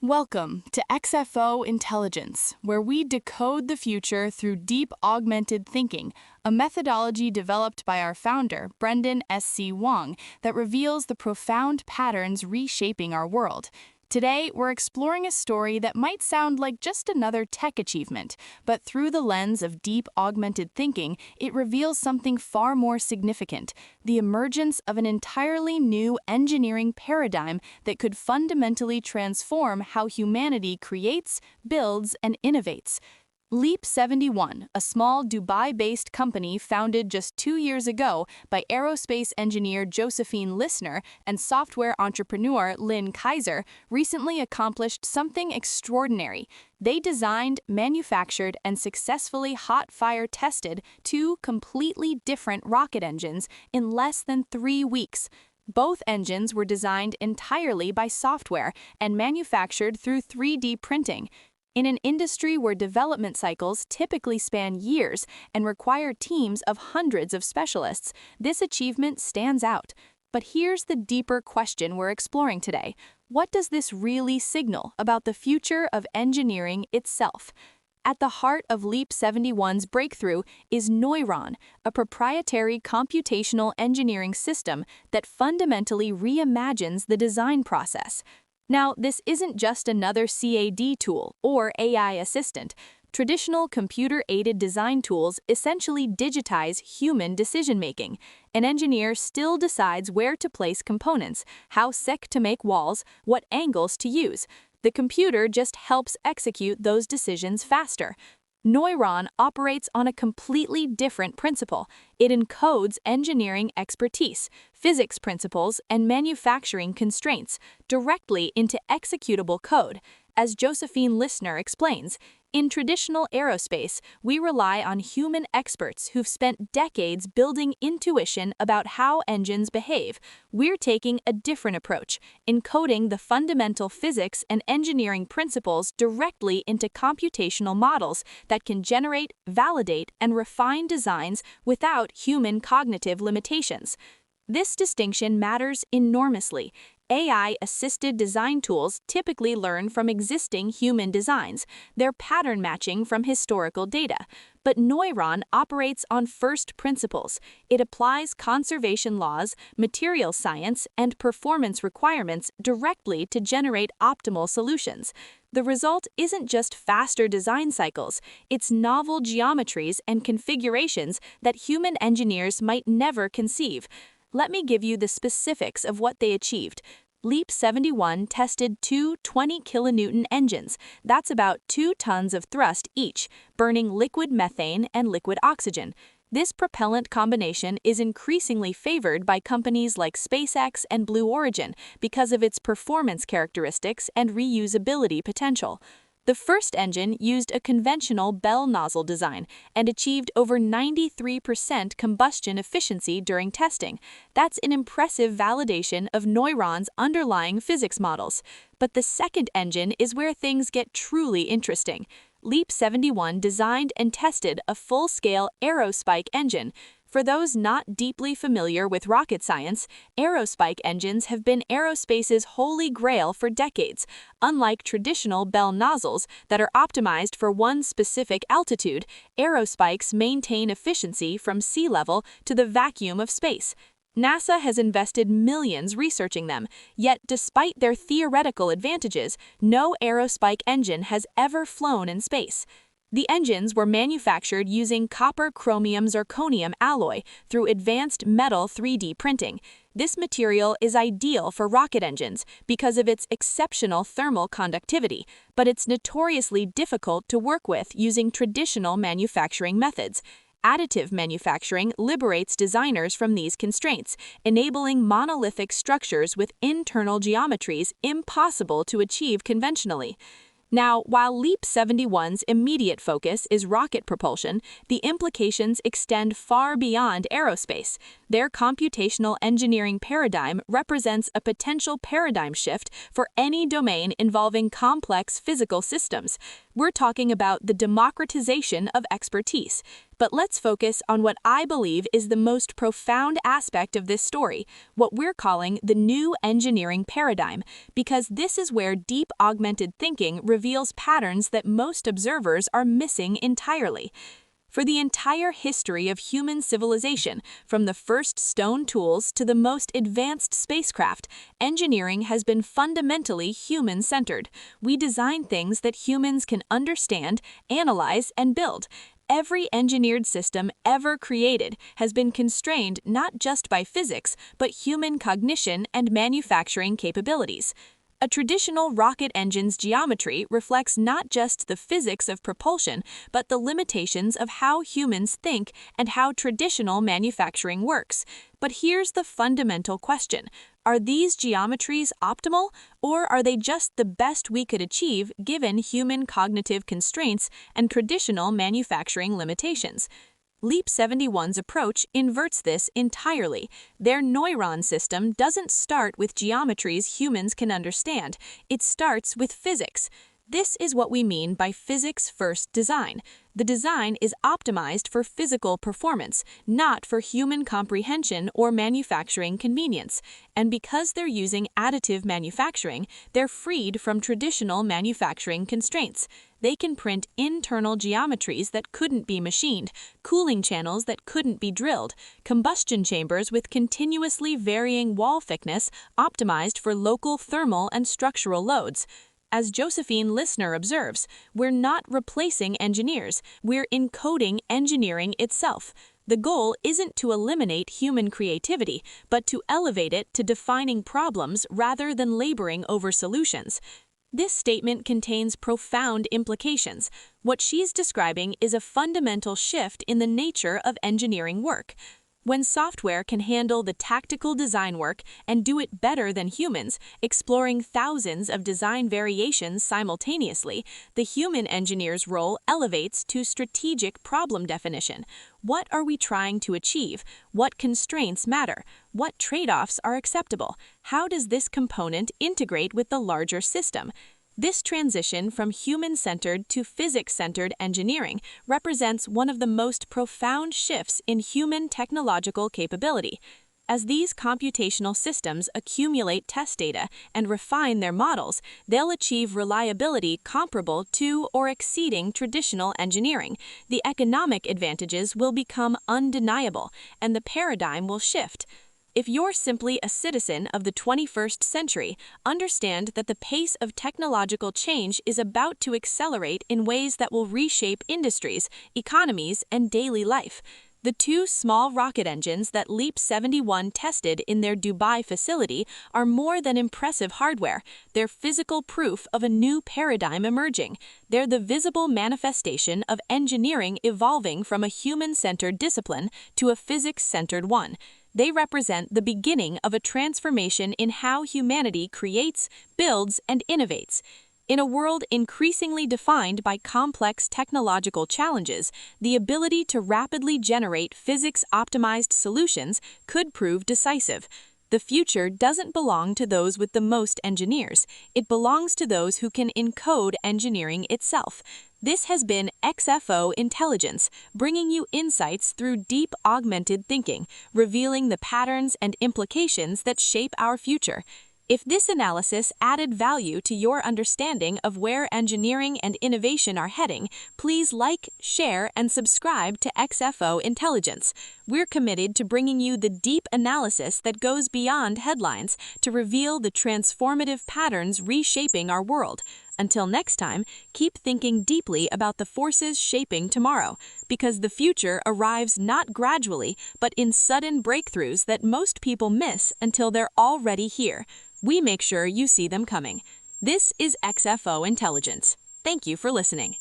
Welcome to XFO Intelligence, where we decode the future through deep augmented thinking, a methodology developed by our founder, Brendan S.C. Wong, that reveals the profound patterns reshaping our world. Today, we're exploring a story that might sound like just another tech achievement, but through the lens of deep augmented thinking, it reveals something far more significant: the emergence of an entirely new engineering paradigm that could fundamentally transform how humanity creates, builds, and innovates. Leap 71, a small Dubai-based company founded just 2 years ago by aerospace engineer Josefine Lissner and software entrepreneur Lin Kayser, recently accomplished something extraordinary. They designed, manufactured, and successfully hot-fire tested two completely different rocket engines in less than 3 weeks. Both engines were designed entirely by software and manufactured through 3D printing. In an industry where development cycles typically span years and require teams of hundreds of specialists, this achievement stands out. But here's the deeper question we're exploring today: what does this really signal about the future of engineering itself? At the heart of Leap 71's breakthrough is Noyron, a proprietary computational engineering system that fundamentally reimagines the design process. Now, this isn't just another CAD tool or AI assistant. Traditional computer-aided design tools essentially digitize human decision-making. An engineer still decides where to place components, how thick to make walls, what angles to use. The computer just helps execute those decisions faster. Noyron operates on a completely different principle. It encodes engineering expertise, physics principles, and manufacturing constraints directly into executable code. As Josefine Lissner explains, in traditional aerospace, we rely on human experts who've spent decades building intuition about how engines behave. We're taking a different approach, encoding the fundamental physics and engineering principles directly into computational models that can generate, validate, and refine designs without human cognitive limitations. This distinction matters enormously. AI-assisted design tools typically learn from existing human designs. They're pattern matching from historical data. But Noyron operates on first principles. It applies conservation laws, material science, and performance requirements directly to generate optimal solutions. The result isn't just faster design cycles, it's novel geometries and configurations that human engineers might never conceive. Let me give you the specifics of what they achieved. Leap 71 tested two 20-kilonewton engines. That's about 2 tons of thrust each, burning liquid methane and liquid oxygen. This propellant combination is increasingly favored by companies like SpaceX and Blue Origin because of its performance characteristics and reusability potential. The first engine used a conventional bell-nozzle design and achieved over 93% combustion efficiency during testing. That's an impressive validation of Noyron's underlying physics models. But the second engine is where things get truly interesting. Leap 71 designed and tested a full-scale Aerospike engine. For those not deeply familiar with rocket science, Aerospike engines have been aerospace's holy grail for decades. Unlike traditional bell nozzles that are optimized for one specific altitude, Aerospikes maintain efficiency from sea level to the vacuum of space. NASA has invested millions researching them, yet despite their theoretical advantages, no Aerospike engine has ever flown in space. The engines were manufactured using copper-chromium zirconium alloy through advanced metal 3D printing. This material is ideal for rocket engines because of its exceptional thermal conductivity, but it's notoriously difficult to work with using traditional manufacturing methods. Additive manufacturing liberates designers from these constraints, enabling monolithic structures with internal geometries impossible to achieve conventionally. Now, while Leap 71's immediate focus is rocket propulsion, the implications extend far beyond aerospace. Their computational engineering paradigm represents a potential paradigm shift for any domain involving complex physical systems. We're talking about the democratization of expertise. But let's focus on what I believe is the most profound aspect of this story, what we're calling the new engineering paradigm, because this is where deep augmented thinking reveals patterns that most observers are missing entirely. For the entire history of human civilization, from the first stone tools to the most advanced spacecraft, engineering has been fundamentally human-centered. We design things that humans can understand, analyze, and build. Every engineered system ever created has been constrained not just by physics, but human cognition and manufacturing capabilities. A traditional rocket engine's geometry reflects not just the physics of propulsion, but the limitations of how humans think and how traditional manufacturing works. But here's the fundamental question. Are these geometries optimal, or are they just the best we could achieve given human cognitive constraints and traditional manufacturing limitations? Leap 71's approach inverts this entirely. Their Noyron system doesn't start with geometries humans can understand. It starts with physics. This is what we mean by physics-first design. The design is optimized for physical performance, not for human comprehension or manufacturing convenience. And because they're using additive manufacturing, they're freed from traditional manufacturing constraints. They can print internal geometries that couldn't be machined, cooling channels that couldn't be drilled, combustion chambers with continuously varying wall thickness optimized for local thermal and structural loads. As Josefine Lissner observes, we're not replacing engineers, we're encoding engineering itself. The goal isn't to eliminate human creativity, but to elevate it to defining problems rather than laboring over solutions. This statement contains profound implications. What she's describing is a fundamental shift in the nature of engineering work. When software can handle the tactical design work and do it better than humans, exploring thousands of design variations simultaneously, the human engineer's role elevates to strategic problem definition. What are we trying to achieve? What constraints matter? What trade-offs are acceptable? How does this component integrate with the larger system? This transition from human-centered to physics-centered engineering represents one of the most profound shifts in human technological capability. As these computational systems accumulate test data and refine their models, they'll achieve reliability comparable to or exceeding traditional engineering. The economic advantages will become undeniable, and the paradigm will shift. If you're simply a citizen of the 21st century, understand that the pace of technological change is about to accelerate in ways that will reshape industries, economies, and daily life. The two small rocket engines that Leap 71 tested in their Dubai facility are more than impressive hardware. They're physical proof of a new paradigm emerging. They're the visible manifestation of engineering evolving from a human-centered discipline to a physics-centered one. They represent the beginning of a transformation in how humanity creates, builds, and innovates. In a world increasingly defined by complex technological challenges, the ability to rapidly generate physics-optimized solutions could prove decisive. The future doesn't belong to those with the most engineers. It belongs to those who can encode engineering itself. This has been XFO Intelligence, bringing you insights through deep augmented thinking, revealing the patterns and implications that shape our future. If this analysis added value to your understanding of where engineering and innovation are heading, please like, share, and subscribe to XFO Intelligence. We're committed to bringing you the deep analysis that goes beyond headlines to reveal the transformative patterns reshaping our world. Until next time, keep thinking deeply about the forces shaping tomorrow, because the future arrives not gradually, but in sudden breakthroughs that most people miss until they're already here. We make sure you see them coming. This is XFO Intelligence. Thank you for listening.